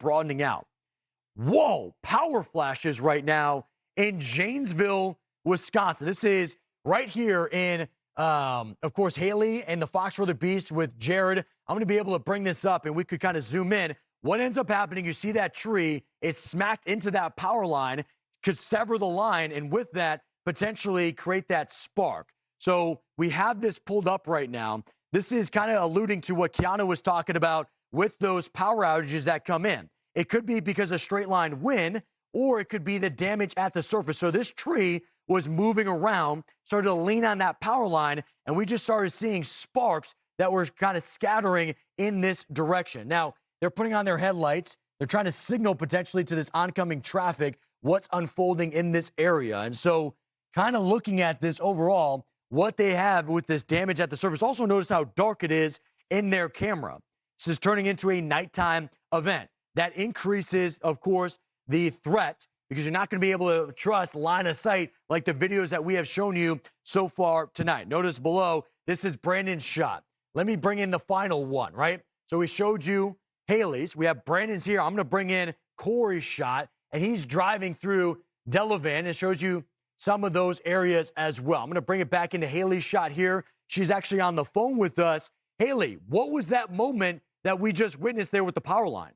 broadening out. Whoa, power flashes right now in Janesville, Wisconsin. This is right here in, of course, Haley and the Fox Brother Beast with Jared. I'm going to be able to bring this up and we could kind of zoom in. What ends up happening, you see that tree, it's smacked into that power line, could sever the line, and with that, potentially create that spark. So we have this pulled up right now. This is kind of alluding to what Kiana was talking about with those power outages that come in. It could be because of straight line wind, or it could be the damage at the surface. So this tree was moving around, started to lean on that power line, and we just started seeing sparks that were kind of scattering in this direction. Now, they're putting on their headlights. They're trying to signal potentially to this oncoming traffic what's unfolding in this area. And so kind of looking at this overall, what they have with this damage at the surface. Also notice how dark it is in their camera. This is turning into a nighttime event. That increases, of course, the threat because you're not going to be able to trust line of sight like the videos that we have shown you so far tonight. Notice below, this is Brandon's shot. Let me bring in the final one, right? So we showed you Haley's. We have Brandon's here. I'm going to bring in Corey's shot, and he's driving through Delavan. It shows you some of those areas as well. I'm going to bring it back into Haley's shot here. She's actually on the phone with us. Haley, what was that moment that we just witnessed there with the power line?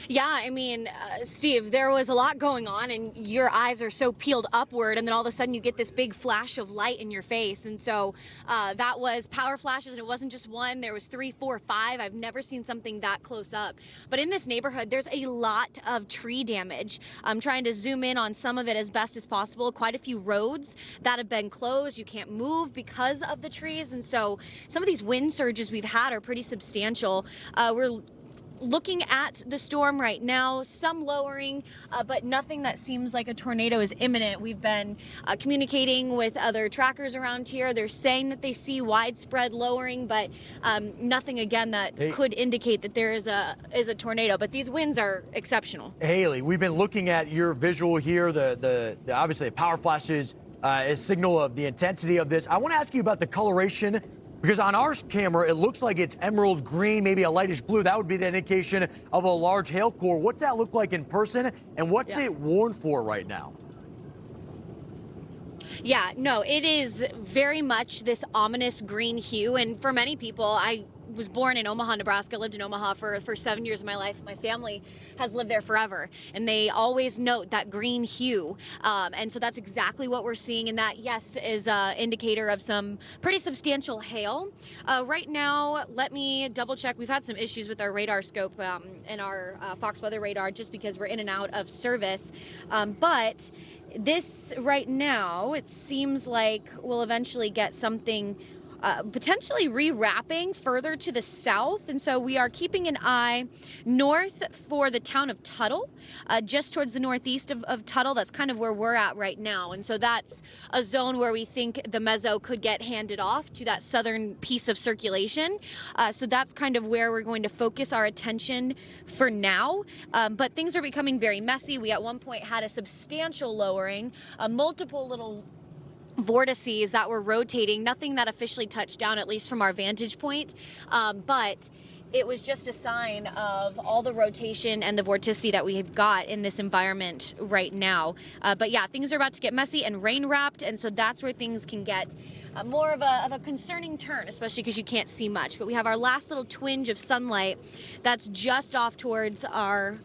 Yeah, I mean, Steve, there was a lot going on and your eyes are so peeled upward and then all of a sudden you get this big flash of light in your face. And so that was power flashes, and it wasn't just one. There was 3, 4, 5. I've never seen something that close up. But in this neighborhood, there's a lot of tree damage. I'm trying to zoom in on some of it as best as possible. Quite a few roads that have been closed. You can't move because of the trees. And so some of these wind surges we've had are pretty substantial. We're looking at the storm right now, some lowering, but nothing that seems like a tornado is imminent. We've been communicating with other trackers around here. They're saying that they see widespread lowering, but nothing again that could indicate that there is a tornado. But these winds are exceptional. Haley, we've been looking at your visual here. The obviously the power flashes is signal of the intensity of this. I want to ask you about the coloration. Because on our camera, it looks like it's emerald green, maybe a lightish blue. That would be the indication of a large hail core. What's that look like in person, and what's it warned for right now? Yeah, no, it is very much this ominous green hue. And for many people, I was born in Omaha, Nebraska, lived in Omaha for 7 years of my life. My family has lived there forever, and they always note that green hue. And so that's exactly what we're seeing, and that, yes, is an indicator of some pretty substantial hail. Right now, let me double check. We've had some issues with our radar scope and our Fox weather radar just because we're in and out of service. But this right now, it seems like we'll eventually get something potentially rewrapping further to the south. And so we are keeping an eye north for the town of Tuttle, just towards the northeast of Tuttle. That's kind of where we're at right now. And so that's a zone where we think the meso could get handed off to that southern piece of circulation. So that's kind of where we're going to focus our attention for now. But things are becoming very messy. We at one point had a substantial lowering, multiple little vortices that were rotating, nothing that officially touched down, at least from our vantage point, but it was just a sign of all the rotation and the vorticity that we have got in this environment right now. But yeah, things are about to get messy and rain wrapped, and so that's where things can get more of a concerning turn, especially because you can't see much. But we have our last little twinge of sunlight that's just off towards our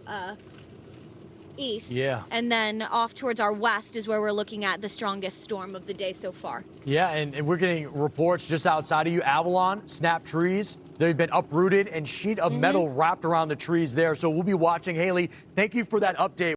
east, and then off towards our west is where we're looking at the strongest storm of the day so far. Yeah, and we're getting reports just outside of you, Avalon, snap trees. They've been uprooted and sheet of metal wrapped around the trees there. So we'll be watching. Haley, thank you for that update.